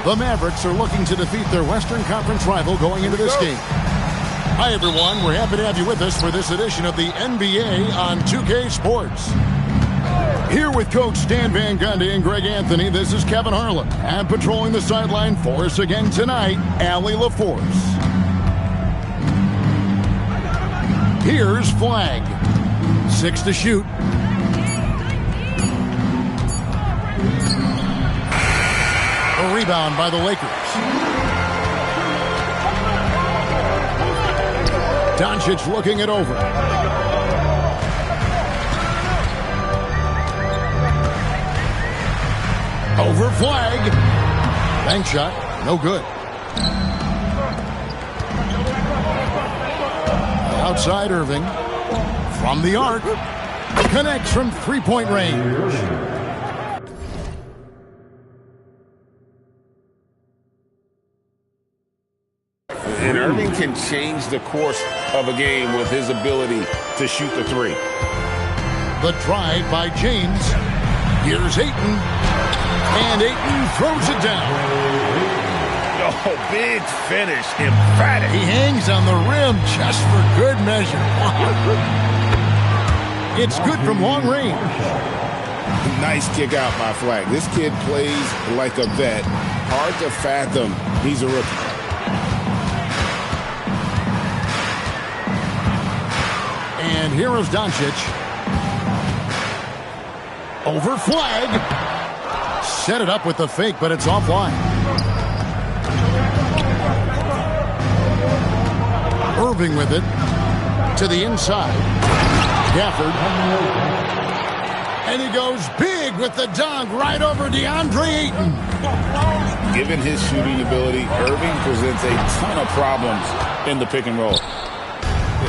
The Mavericks are looking to defeat their Western Conference rival going into this game. Hi, everyone. We're happy to have you with us for this edition of the NBA on 2K Sports. Here with Coach Stan Van Gundy and Greg Anthony, this is Kevin Harlan. And patrolling the sideline for us again tonight, Allie LaForce. Here's Flag. 6 to shoot. A rebound by the Lakers. Doncic looking it over. Over Flag. Bank shot. No good. Outside Irving. From the arc. Connects from three-point range. And Irving can change the course of a game with his ability to shoot the three. The drive by James. Here's Ayton. And Ayton throws it down. Oh, big finish. Emphatic. He hangs on the rim just for good measure. It's good from long range. Nice kick out by Flag. This kid plays like a vet. Hard to fathom he's a rookie. And here is Doncic. Over Flag. Set it up with the fake, but it's offline. Irving with it. To the inside. Gafford. And he goes big with the dunk right over DeAndre Ayton. Given his shooting ability, Irving presents a ton of problems in the pick and roll.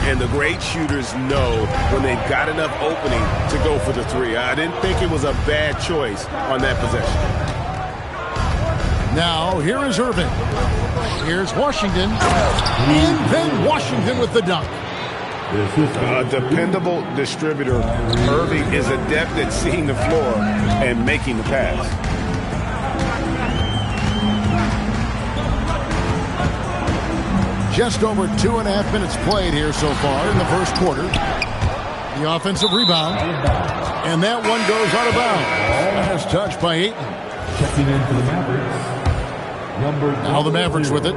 And the great shooters know when they've got enough opening to go for the three. I didn't think it was a bad choice on that possession. Now, here is Irving. Here's Washington. And then Washington with the dunk. A dependable distributor. Irving is adept at seeing the floor and making the pass. Just over 2.5 minutes played here so far in the first quarter. The offensive rebound. And that one goes out of bounds. Last touch by Ayton. Checking in for the Mavericks. Now the Mavericks with it.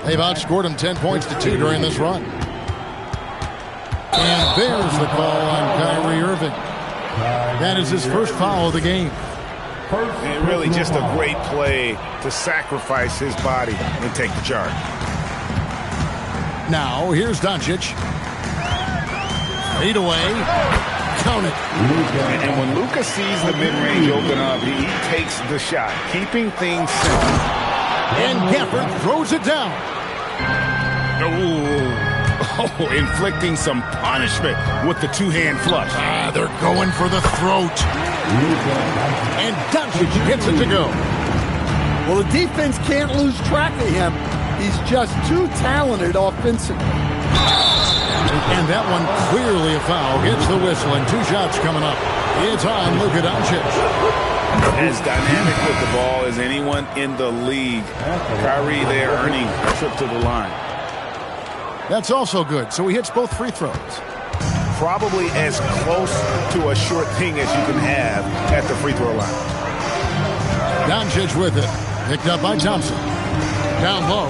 They've outscored them 10 points to 2 during this run. And there's the call on Kyrie Irving. That is his first foul of the game. And really just a great play to sacrifice his body and take the charge. Now, here's Doncic. Fade away. Count it. And when Luka sees the mid-range open up, he takes the shot, keeping things simple. And Gafford throws it down. Oh, inflicting some punishment with the two-hand flush. They're going for the throat. And Doncic gets it to go. Well, the defense can't lose track of him. He's just too talented offensively. And that one clearly a foul. Gets the whistle and 2 shots coming up. It's on Luka Doncic. As dynamic with the ball as anyone in the league. Kyrie there earning a trip to the line. That's also good. So he hits both free throws. Probably as close to a short thing as you can have at the free throw line. Doncic with it. Picked up by Thompson. Down low.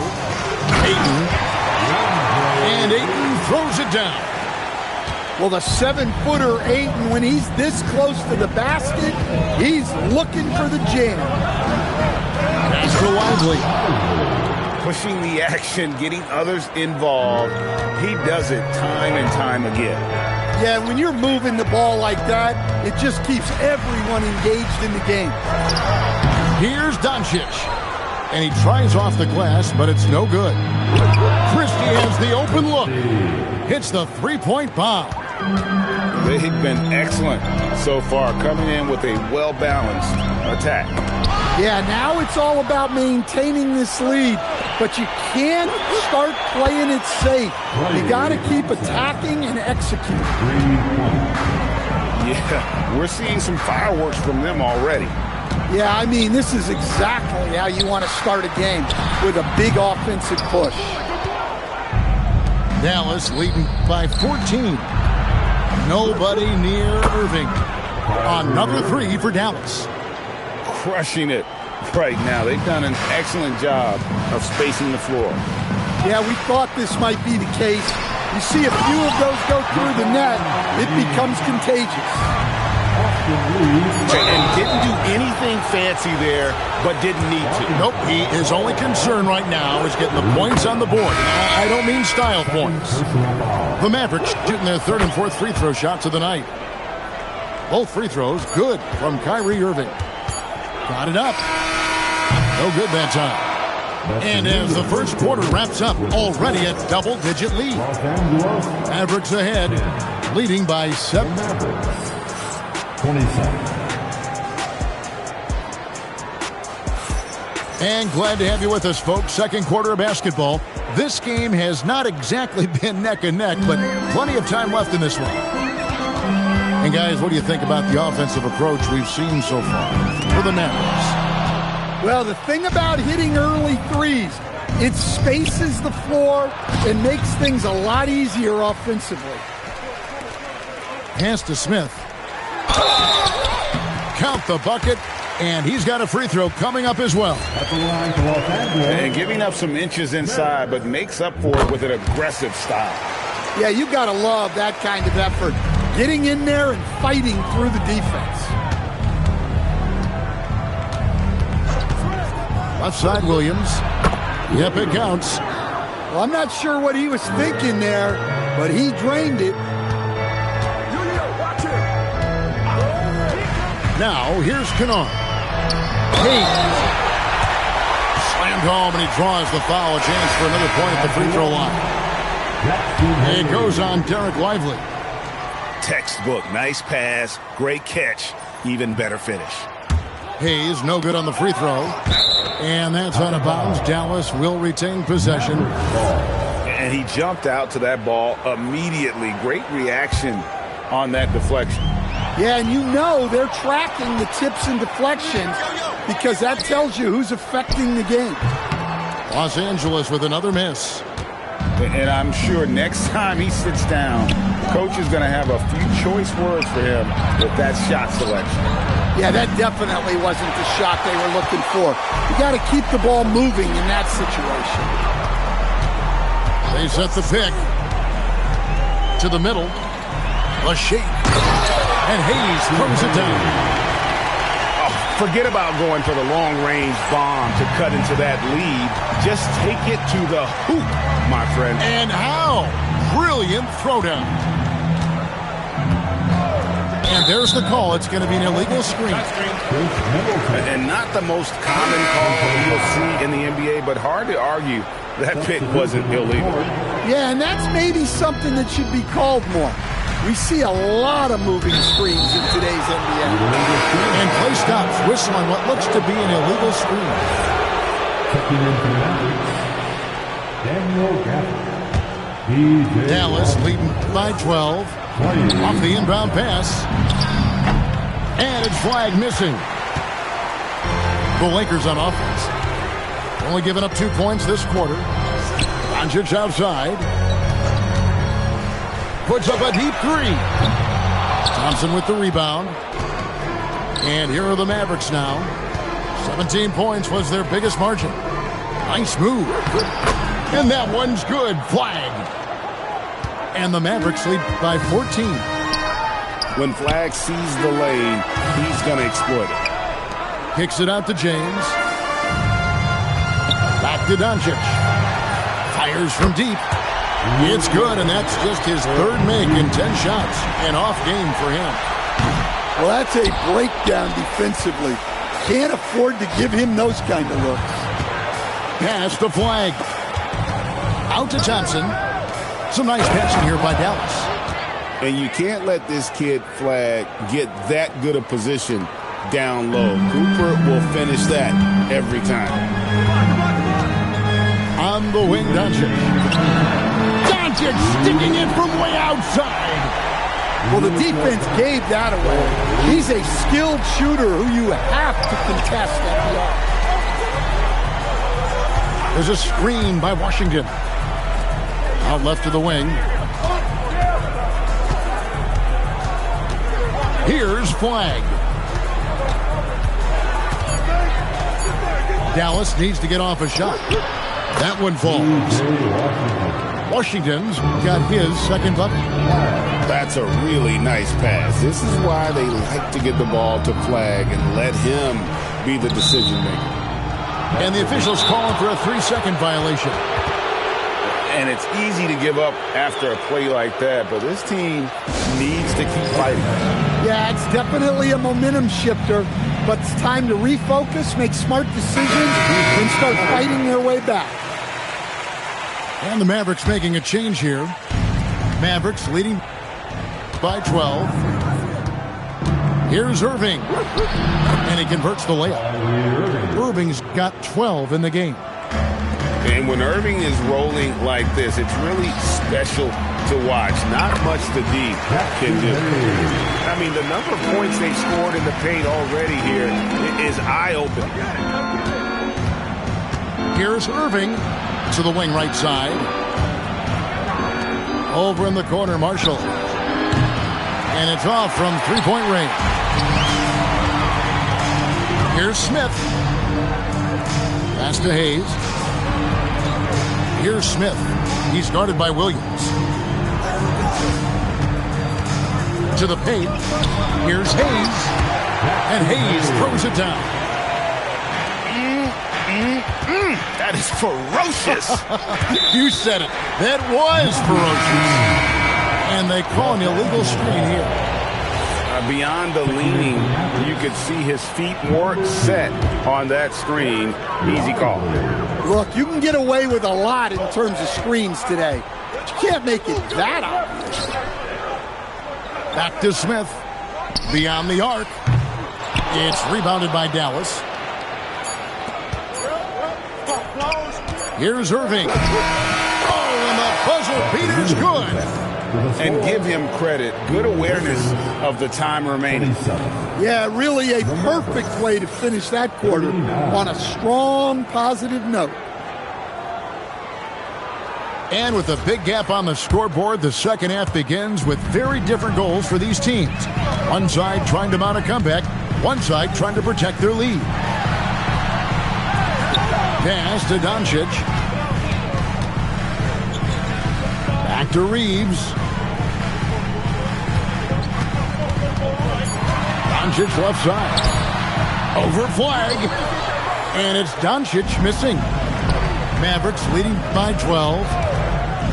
Ayton. And Ayton throws it down. Well, the 7-footer Ayton, when he's this close to the basket, he's looking for the jam. Pass to Wisely. Pushing the action, getting others involved. He does it time and time again. Yeah, when you're moving the ball like that, it just keeps everyone engaged in the game. Here's Doncic. And he tries off the glass, but it's no good. Christie has the open look. Hits the three-point bomb. They've been excellent so far, coming in with a well-balanced attack. Yeah, now it's all about maintaining this lead, but you can't start playing it safe. You got to keep attacking and executing. Yeah, we're seeing some fireworks from them already. Yeah, I mean, this is exactly how you want to start a game, with a big offensive push. Dallas leading by 14. Nobody near Irving. Another three for Dallas. Crushing it right now. They've done an excellent job of spacing the floor. Yeah, we thought this might be the case. You see a few of those go through the net, it becomes contagious. And didn't do anything fancy there, but didn't need to. Nope, his only concern right now is getting the points on the board. I don't mean style points. The Mavericks shooting their third and fourth free throw shots of the night. Both free throws good from Kyrie Irving. Got it up. No good that time. And as the first quarter wraps up, already a double-digit lead. Mavericks ahead, leading by 7. 27. And glad to have you with us, folks. Second quarter of basketball. This game has not exactly been neck and neck, but plenty of time left in this one. And guys, what do you think about the offensive approach we've seen so far for the Mavericks? Well, the thing about hitting early threes, it spaces the floor and makes things a lot easier offensively. Pass to Smith. Count the bucket, and he's got a free throw coming up as well. And giving up some inches inside, but makes up for it with an aggressive style. Yeah, you got to love that kind of effort. Getting in there and fighting through the defense. Left side, Williams. Yep, it counts. Well, I'm not sure what he was thinking there, but he drained it. Now, here's Kennard. Hayes. Slammed home, and he draws the foul. A chance for another point at the free throw line. It goes on Derek Lively. Textbook. Nice pass. Great catch. Even better finish. Hayes, no good on the free throw. And that's out of bounds. Dallas will retain possession. And he jumped out to that ball immediately. Great reaction on that deflection. Yeah, and you know they're tracking the tips and deflections because that tells you who's affecting the game. Los Angeles with another miss. And I'm sure next time he sits down, coach is going to have a few choice words for him with that shot selection. Yeah, that definitely wasn't the shot they were looking for. You got to keep the ball moving in that situation. They set the pick to the middle. A shake. And Hayes throws it down. Oh, forget about going for the long-range bomb to cut into that lead. Just take it to the hoop, my friend. And how? Brilliant throwdown. And there's the call. It's going to be an illegal screen. And not the most common call you'll see in the NBA, but hard to argue that pick wasn't illegal. Yeah, and that's maybe something that should be called more. We see a lot of moving screens in today's NBA. And play stops, whistling what looks to be an illegal screen. Checking in for the Mavericks, Daniel Gafford. Dallas leading by 12. Off the inbound pass. And it's flag missing. The Lakers on offense. Only giving up 2 points this quarter. Doncic outside. Puts up a deep three. Thompson with the rebound. And here are the Mavericks now. 17 points was their biggest margin. Nice move. And that one's good. Flag. And the Mavericks lead by 14. When Flag sees the lane, he's going to exploit it. Kicks it out to James. Back to Doncic. Fires from deep. It's good, and that's just his third make in 10 shots. An off game for him. Well, that's a breakdown defensively. Can't afford to give him those kind of looks. Pass to Flag. Out to Thompson. Some nice passing here by Dallas. And you can't let this kid Flag get that good a position down low. Cooper will finish that every time. On the wing, Doncic. Doncic sticking it from way outside. Well, the defense gave that away. He's a skilled shooter who you have to contest at the arc. There's a screen by Washington. Out left to the wing. Here's Flag. Dallas needs to get off a shot. That one falls. Washington's got his second bucket. That's a really nice pass. This is why they like to get the ball to Flag and let him be the decision maker. And the officials calling for a 3-second violation. And it's easy to give up after a play like that, but this team needs to keep fighting. Yeah, it's definitely a momentum shifter, but it's time to refocus, make smart decisions, and start fighting their way back. And the Mavericks making a change here. Mavericks leading by 12. Here's Irving. And he converts the layup. Irving's got 12 in the game. And when Irving is rolling like this, it's really special to watch. Not much the D can do. I mean, the number of points they've scored in the paint already here is eye-opening. Here's Irving to the wing right side. Over in the corner, Marshall. And it's off from three-point range. Here's Smith. Pass to Hayes. Here's Smith. He's guarded by Williams. To the paint. Here's Hayes. And Hayes throws it down. That is ferocious. You said it. That was ferocious. And they call an illegal screen here. Beyond the leaning, you could see his feet weren't set on that screen. Easy call. Look, you can get away with a lot in terms of screens today, but you can't make it that obvious. Back to Smith. Beyond the arc. It's rebounded by Dallas. Here's Irving. Oh, and the buzzer beater's good. And give him credit. Good awareness of the time remaining. Yeah, really a perfect way to finish that quarter on a strong, positive note. And with a big gap on the scoreboard, the second half begins with very different goals for these teams. One side trying to mount a comeback, one side trying to protect their lead. Pass to Doncic. Back to Reeves. Doncic left side. Over Flag. And it's Doncic missing. Mavericks leading by 12.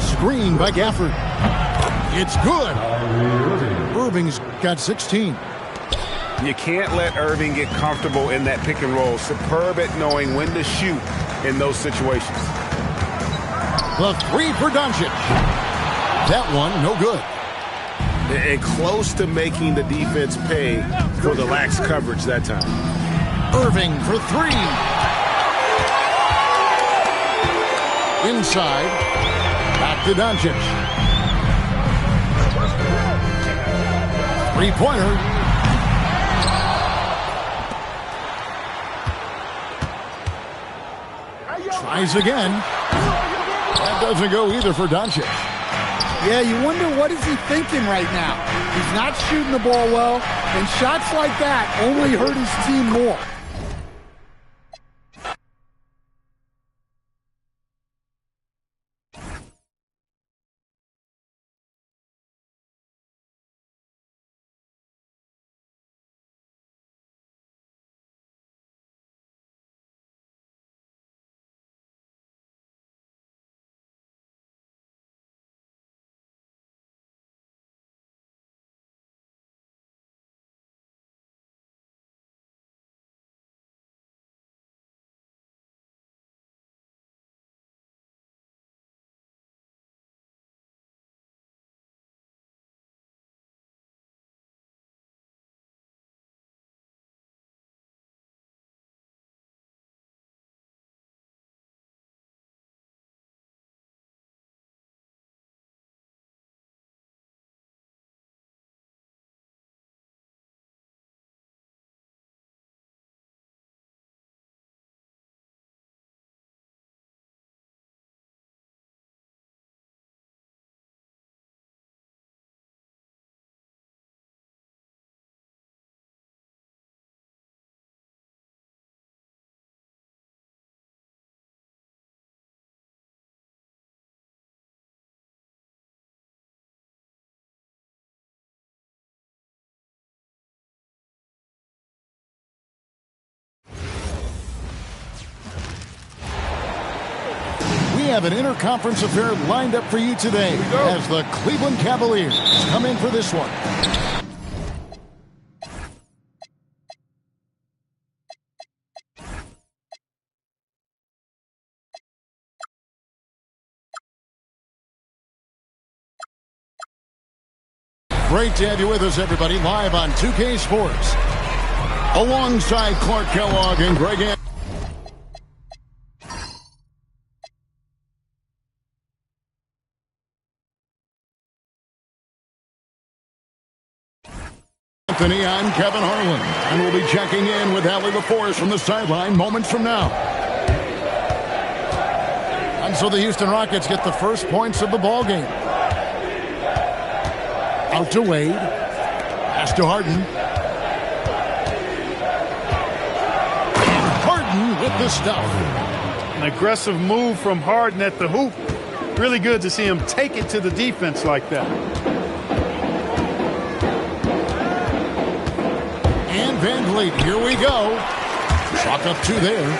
Screen by Gafford. It's good. Irving's got 16. You can't let Irving get comfortable in that pick and roll. Superb at knowing when to shoot in those situations. The three for Doncic. That one, no good. And close to making the defense pay for the lax coverage that time. Irving for three. Inside. Back to Doncic. Three-pointer. Tries again. That doesn't go either for Doncic. Yeah, you wonder what is he thinking right now. He's not shooting the ball well, and shots like that only hurt his team more. have an interconference affair lined up for you today as the Cleveland Cavaliers come in for this one. Great to have you with us, everybody, live on 2K Sports. Alongside Clark Kellogg and Greg Anthony, I'm Kevin Harlan, and we'll be checking in with Allie LaForce from the sideline moments from now. And so the Houston Rockets get the first points of the ball game. Out to Wade. Pass to Harden. And Harden with the stuff. An aggressive move from Harden at the hoop. Really good to see him take it to the defense like that. And Van Vliet, here we go. Chalk up 2 there.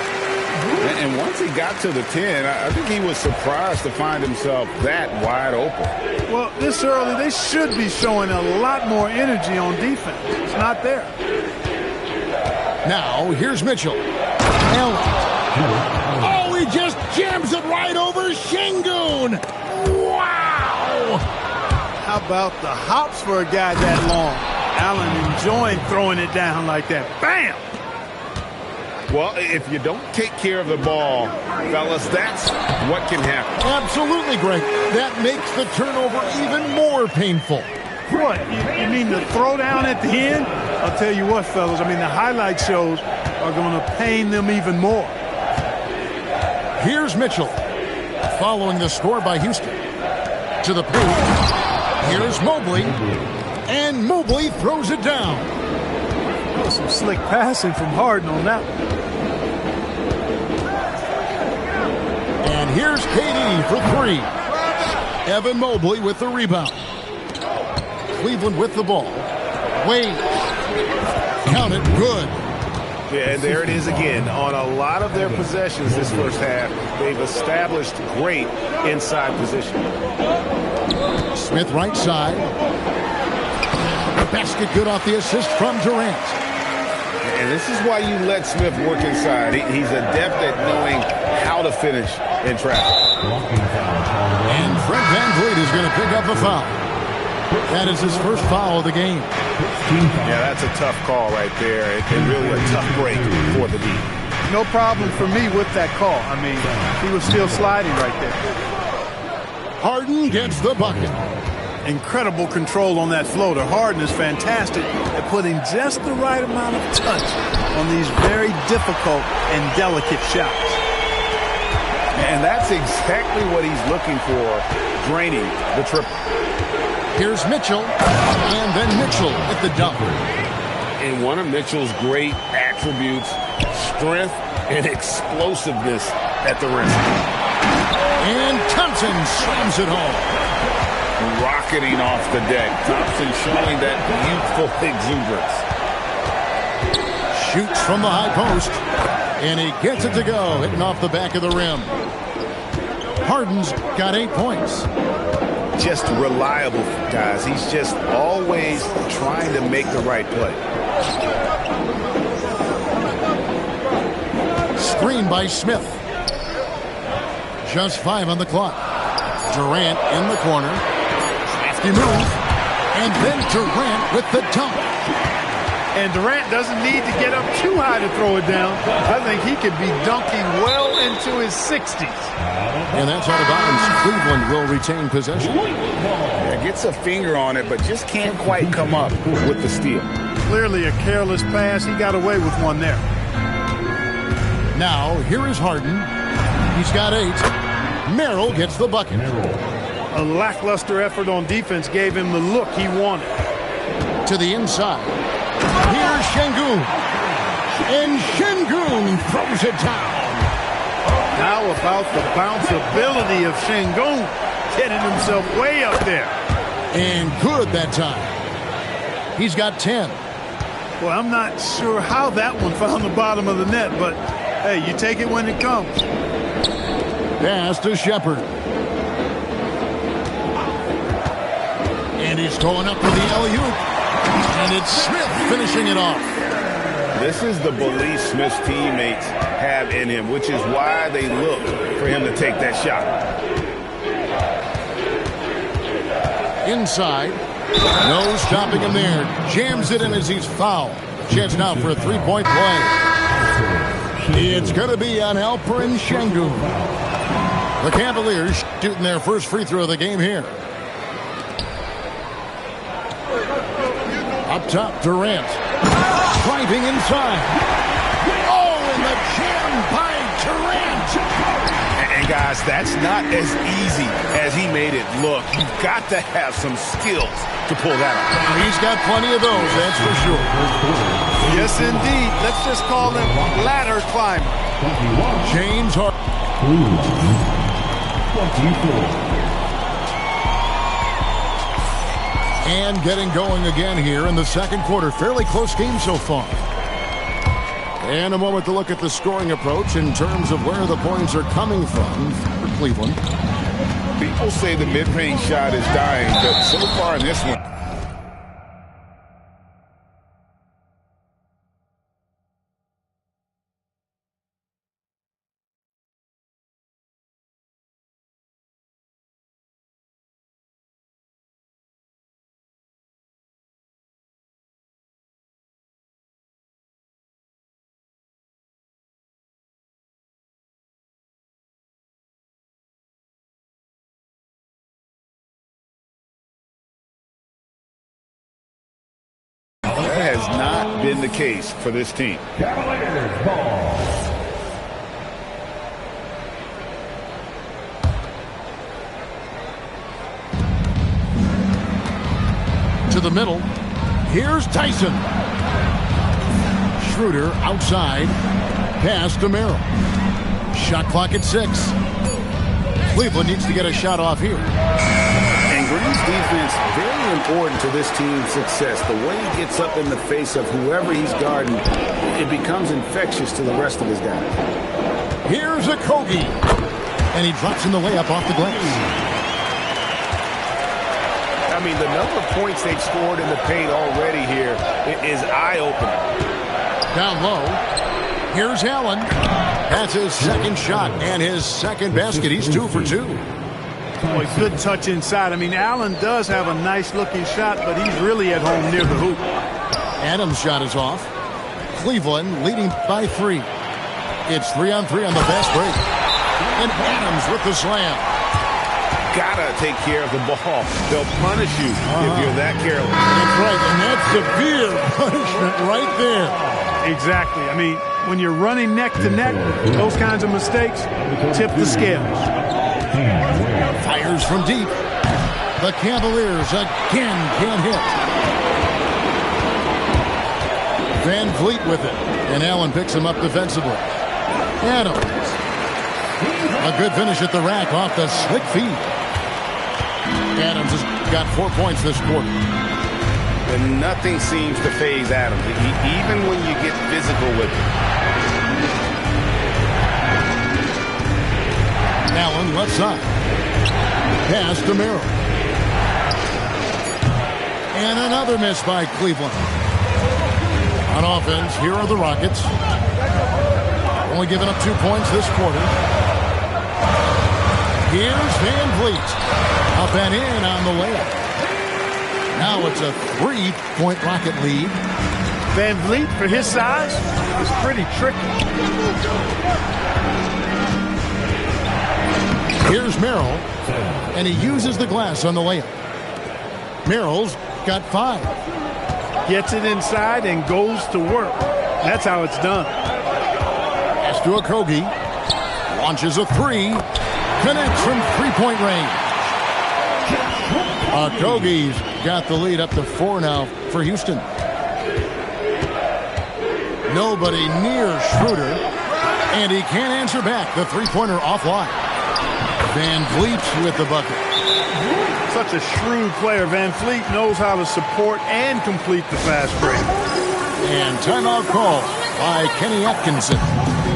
And once he got to the 10, I think he was surprised to find himself that wide open. Well, this early, they should be showing a lot more energy on defense. It's not there. Now, here's Mitchell. Oh, he just jams it right over Şengün. Wow! How about the hops for a guy that long? Allen enjoying throwing it down like that. Bam! Well, if you don't take care of the ball, fellas, that's what can happen. Absolutely, Greg. That makes the turnover even more painful. What? You mean the throwdown at the end? I'll tell you what, fellas. I mean, the highlight shows are going to pain them even more. Here's Mitchell. Following the score by Houston. To the paint. Here's Mobley. And Mobley throws it down. Some slick passing from Harden on that one. And here's KD for 3. Evan Mobley with the rebound. Cleveland with the ball. Wade. Count it. Good. Yeah, and there it is again. On a lot of their possessions this first half, they've established great inside position. Smith right side. The basket good off the assist from Durant. And this is why you let Smith work inside. He's adept at knowing how to finish in traffic. And Fred Van Vliet is going to pick up the foul. That is his first foul of the game. Yeah, that's a tough call right there. And really a tough break for the D. No problem for me with that call. I mean, he was still sliding right there. Harden gets the bucket. Incredible control on that floater. Harden is fantastic at putting just the right amount of touch on these very difficult and delicate shots. And that's exactly what he's looking for, draining the triple. Here's Mitchell, and then Mitchell at the dunk. And one of Mitchell's great attributes, strength and explosiveness at the rim. And Thompson slams it home. Rocketing off the deck. Thompson showing that youthful exuberance. Shoots from the high post. And he gets it to go, hitting off the back of the rim. Harden's got 8 points. Just reliable, guys. He's just always trying to make the right play. Screen by Smith. Just 5 on the clock. Durant in the corner. Crafty move. And then Durant with the dunk. And Durant doesn't need to get up too high to throw it down. I think he could be dunking well into his 60s. And that's out of bounds. Cleveland will retain possession. Yeah, gets a finger on it, but just can't quite come up with the steal. Clearly a careless pass. He got away with one there. Now, here is Harden. He's got 8. Merrill gets the bucket. A lackluster effort on defense gave him the look he wanted. To the inside. Here's Şengün. And Şengün throws it down. How about the bounceability of Şengün getting himself way up there. And good that time. He's got 10. Well, I'm not sure how that one found the bottom of the net, but hey, you take it when it comes. Pass to Shepard. And he's going up with the alley-oop. And it's Smith finishing it off. This is the belief Smith's teammates have in him, which is why they look for him to take that shot. Inside. No stopping him there. Jams it in as he's fouled. Chance now for a three-point play. It's going to be on Alperen Sengun. The Cavaliers shooting their first free throw of the game here. Up top, Durant. Driving inside. Oh, and the jam by Durant. And guys, that's not as easy as he made it look. You've got to have some skills to pull that off. He's got plenty of those, that's for sure. Yes, indeed. Let's just call him ladder climber. James Harden. 24. And getting going again here in the second quarter. Fairly close game so far. And a moment to look at the scoring approach in terms of where the points are coming from for Cleveland. People say the mid-range shot is dying, but so far in this one, that has not been the case for this team. Cavaliers ball. To the middle. Here's Tyson. Schroeder outside. Pass to Merrill. Shot clock at 6. Cleveland needs to get a shot off here. And Green's defense, very important to this team's success. The way he gets up in the face of whoever he's guarding, it becomes infectious to the rest of his guys. Here's a Kogi. And he drops in the layup off the glass. I mean, the number of points they've scored in the paint already here is eye-opening. Down low. Here's Allen. That's his second shot and his second basket. He's 2 for 2. Boy, good touch inside. I mean, Allen does have a nice-looking shot, but he's really at home near the hoop. Adams' shot is off. Cleveland leading by 3. It's 3-on-3 on the fast break. And Adams with the slam. Gotta take care of the ball. They'll punish you if you're that careless. That's right, and that's severe punishment right there. Exactly. I mean, when you're running neck to neck, those kinds of mistakes tip the scales. Fires from deep. The Cavaliers again can't hit. Van Vliet with it. And Allen picks him up defensively. Adams. A good finish at the rack off the slick feed. Adams has got 4 points this quarter. And nothing seems to faze Adams, even when you get physical with him. Allen left side. Pass to Merrill. And another miss by Cleveland. On offense, here are the Rockets. Only giving up 2 points this quarter. Here's Van Vliet. Up and in on the layup. Now it's a 3-point Rocket lead. Van Vliet, for his size, is pretty tricky. Here's Merrill, and he uses the glass on the layup. Merrill's got 5. Gets it inside and goes to work. That's how it's done. Pass to Okogie. Launches a 3. Connects from 3-point range. Okogie's got the lead up to 4 now for Houston. Nobody near Schroeder. And he can't answer back. The 3-pointer offline. Van Vliet with the bucket. Such a shrewd player. Van Vliet knows how to support and complete the fast break. And timeout call by Kenny Atkinson.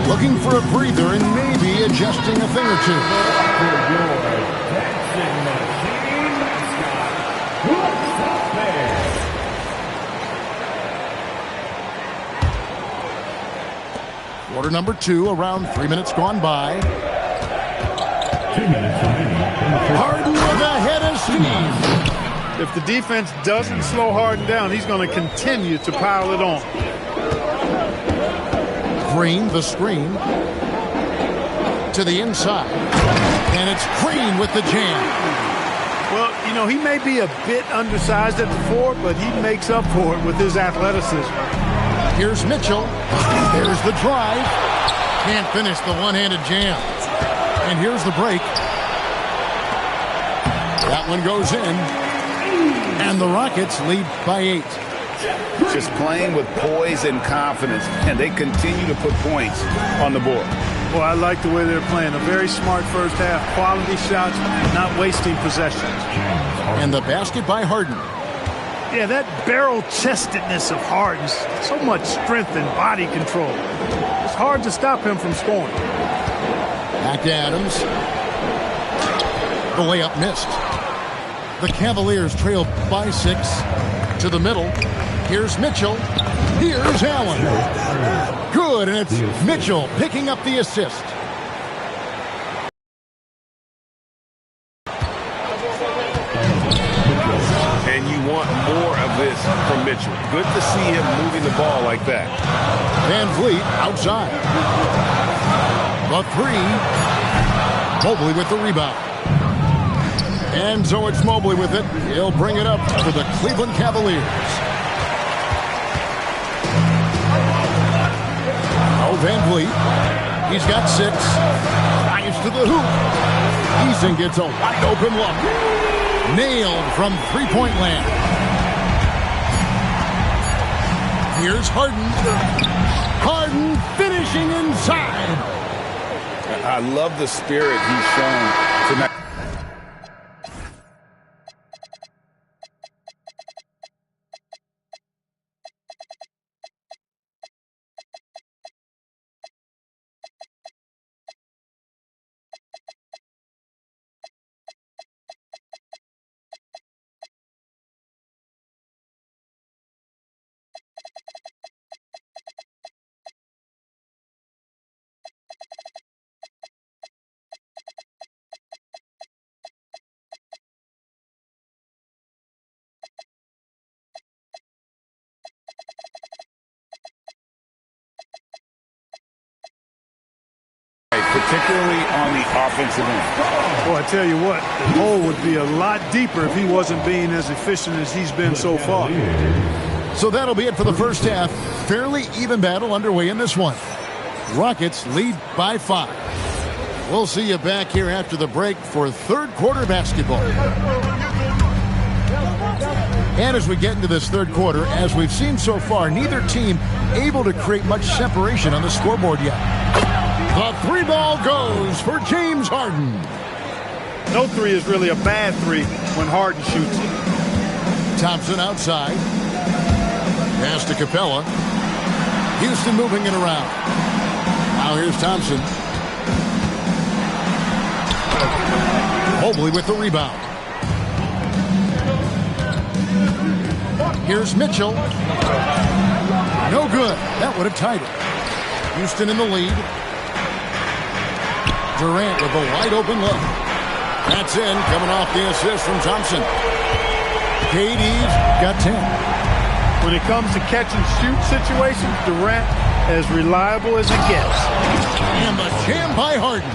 Looking for a breather and maybe adjusting a thing or two. Quarter number 2, around 3 minutes gone by. Harden with a head of steam. If the defense doesn't slow Harden down, he's going to continue to pile it on. Green, the screen. To the inside. And it's Green with the jam. Well, you know, he may be a bit undersized at the 4, but he makes up for it with his athleticism. Here's Mitchell. There's the drive. Can't finish the one-handed jam. And here's the break. That one goes in. And the Rockets lead by 8. Just playing with poise and confidence, and they continue to put points on the board. Well, I like the way they're playing. A very smart first half. Quality shots, not wasting possessions. And the basket by Harden. Yeah, that barrel-chestedness of Harden. So much strength and body control. It's hard to stop him from scoring. Back to Adams. The layup missed. The Cavaliers trail by 6 to the middle. Here's Mitchell. Here's Allen. Good, and it's Mitchell picking up the assist. And you want more of this from Mitchell. Good to see him moving the ball like that. Van Vliet outside. The 3. Mobley with the rebound. And so it's Mobley with it. He'll bring it up for the Cleveland Cavaliers. Oh, Van Vliet. He's got 6. Drives to the hoop. Eason gets a wide open look. Nailed from three-point land. Here's Harden. Harden finishing inside. I love the spirit he's shown tonight. Particularly on the offensive end. Well, I tell you what, the hole would be a lot deeper if he wasn't being as efficient as he's been so far. So that'll be it for the first half. Fairly even battle underway in this one. Rockets lead by 5. We'll see you back here after the break for third quarter basketball. And as we get into this third quarter, as we've seen so far, neither team able to create much separation on the scoreboard yet. The 3 ball goes for James Harden. No 3 is really a bad 3 when Harden shoots it. Thompson outside. Pass to Capella. Houston moving it around. Now here's Thompson. Mobley with the rebound. Here's Mitchell. No good. That would have tied it. Houston in the lead. Durant with a wide open look. That's in, coming off the assist from Thompson. KD's got 10. When it comes to catch and shoot situations, Durant as reliable as it gets. And the jam by Harden.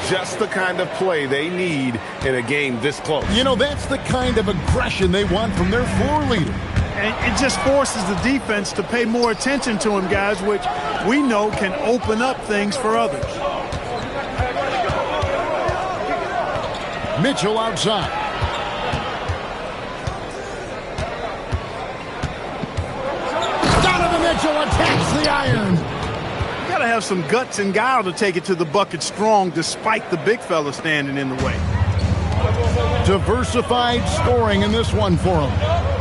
Just the kind of play they need in a game this close. You know, that's the kind of aggression they want from their floor leader. And it just forces the defense to pay more attention to him, guys, which we know can open up things for others. Mitchell outside. Donovan Mitchell attacks the iron. You got to have some guts and guile to take it to the bucket strong despite the big fella standing in the way. Diversified scoring in this one for him.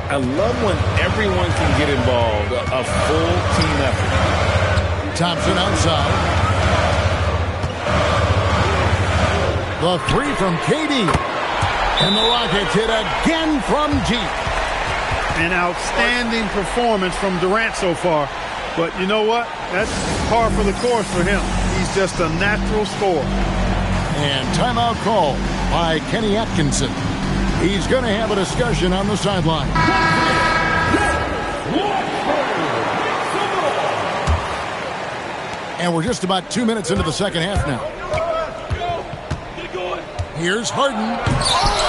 I love when everyone can get involved, a full team effort. Thompson outside. The three from KD. And the Rockets hit again from deep. An outstanding performance from Durant so far. But you know what? That's par for the course for him. He's just a natural scorer. And timeout call by Kenny Atkinson. He's going to have a discussion on the sideline. And we're just about 2 minutes into the second half now. Here's Harden.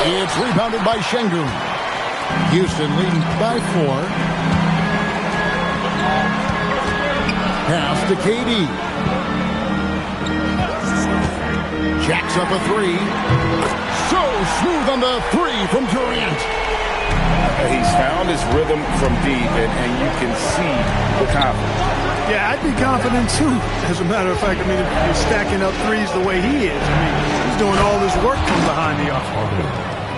It's rebounded by Şengün. Houston leading by 4. Pass to KD. Jacks up a 3. So smooth on the 3 from Durant. He's found his rhythm from deep, and you can see the confidence. Yeah, I'd be confident too. As a matter of fact, I mean, if you're stacking up threes the way he is, I mean, he's doing all this work from behind the arc.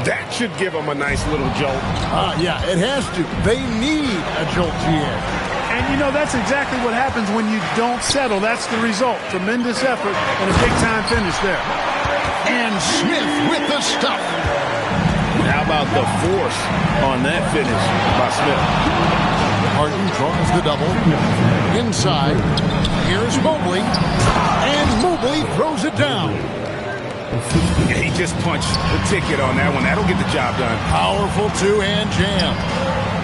That should give him a nice little jolt. Yeah, it has to. They need a jolt, GM. And, you know, that's exactly what happens when you don't settle. That's the result. Tremendous effort and a big-time finish there. And Smith with the stuff. How about the force on that finish by Smith? Harden draws the double. Inside. Here's Mobley. And Mobley throws it down. Yeah, he just punched the ticket on that one. That'll get the job done. Powerful two-hand jam.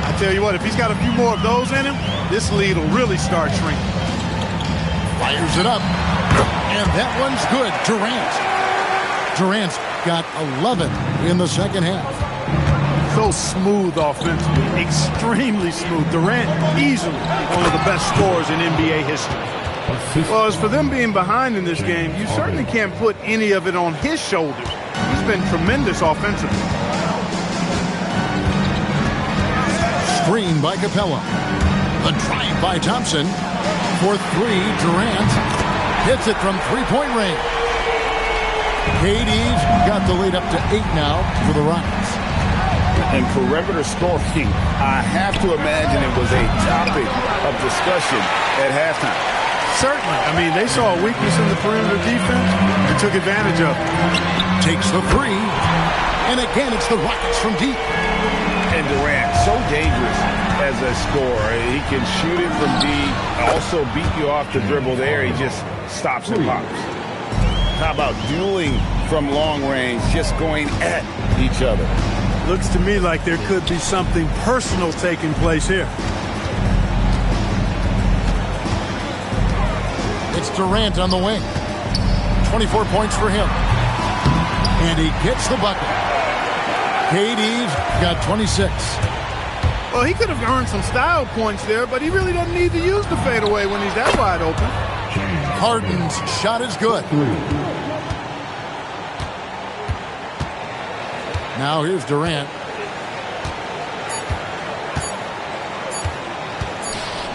I tell you what, if he's got a few more of those in him, this lead will really start shrinking. Fires it up. And that one's good. Durant's got 11 in the second half. So smooth offensively, extremely smooth. Durant, easily one of the best scorers in NBA history. Well, as for them being behind in this game, you certainly can't put any of it on his shoulders. He's been tremendous offensively. Screen by Capella. The drive by Thompson. For 3, Durant hits it from three-point range. KD's got the lead up to 8 now for the Rockets. And perimeter scoring, I have to imagine it was a topic of discussion at halftime. Certainly. I mean, they saw a weakness in the perimeter defense and took advantage of it. Takes the 3. And again, it's the Rockets from deep. And Durant, so dangerous as a scorer. He can shoot it from deep, also beat you off the dribble there. He just stops and pops. How about dueling from long range, just going at each other? Looks to me like there could be something personal taking place here. It's Durant on the wing. 24 points for him. And he gets the bucket. KD's got 26. Well, he could have earned some style points there, but he really doesn't need to use the fadeaway when he's that wide open. Harden's shot is good. Now here's Durant.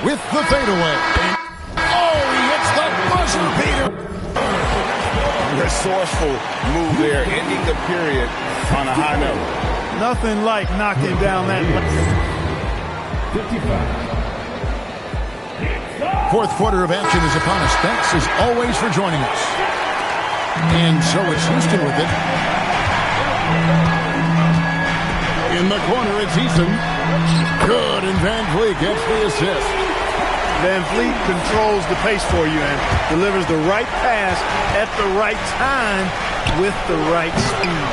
With the fadeaway. Oh, he hits the buzzer beater. Resourceful move there, ending the period on a high note. Nothing like knocking down that. 55. Fourth quarter of action is upon us. Thanks as always for joining us. And so it's Houston with it. In the corner, it's Eason. Good, and Van Vliet gets the assist. Van Vliet controls the pace for you and delivers the right pass at the right time with the right speed.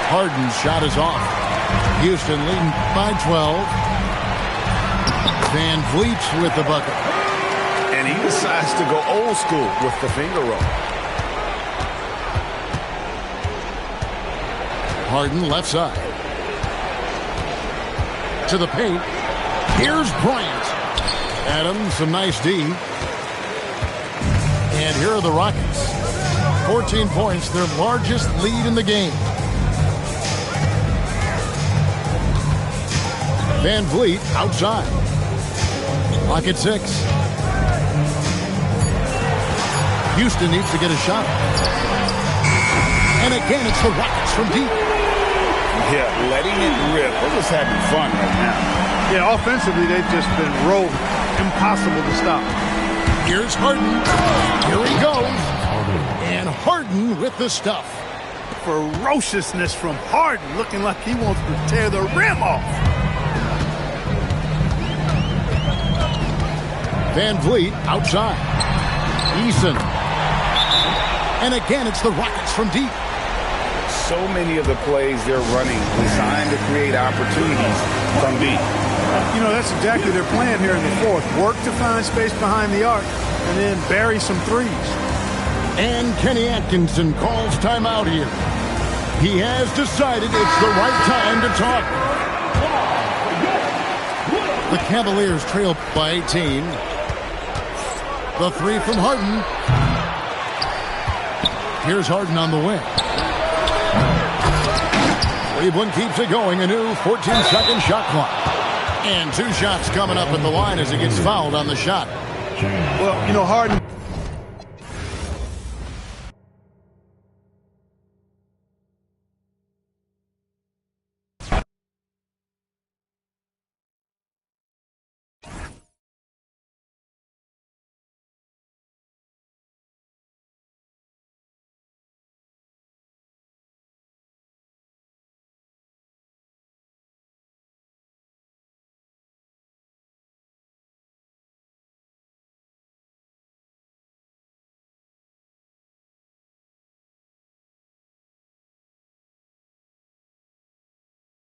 Harden's shot is off. Houston leading by 12. Van Vliet with the bucket. And he decides to go old school with the finger roll. Harden left side. To the paint. Here's Bryant. Adams, some nice D. And here are the Rockets. 14 points, their largest lead in the game. Van Vliet outside. Clock at 6. Houston needs to get a shot. And again, it's the Rockets from deep. Yeah, letting it rip. They're just having fun right now. Yeah, offensively, they've just been rolling. Impossible to stop. Here's Harden. Here he goes. And Harden with the stuff. Ferociousness from Harden, looking like he wants to tear the rim off. Van Vliet outside. Eason. And again, it's the Rockets from deep. So many of the plays they're running designed to create opportunities from deep. You know, that's exactly their plan here in the fourth. Work to find space behind the arc and then bury some threes. And Kenny Atkinson calls timeout here. He has decided it's the right time to talk. The Cavaliers trail by 18. The three from Harden. Here's Harden on the wing. Cleveland keeps it going. A new 14-second shot clock. And 2 shots coming up at the line as he gets fouled on the shot. Well, you know, Harden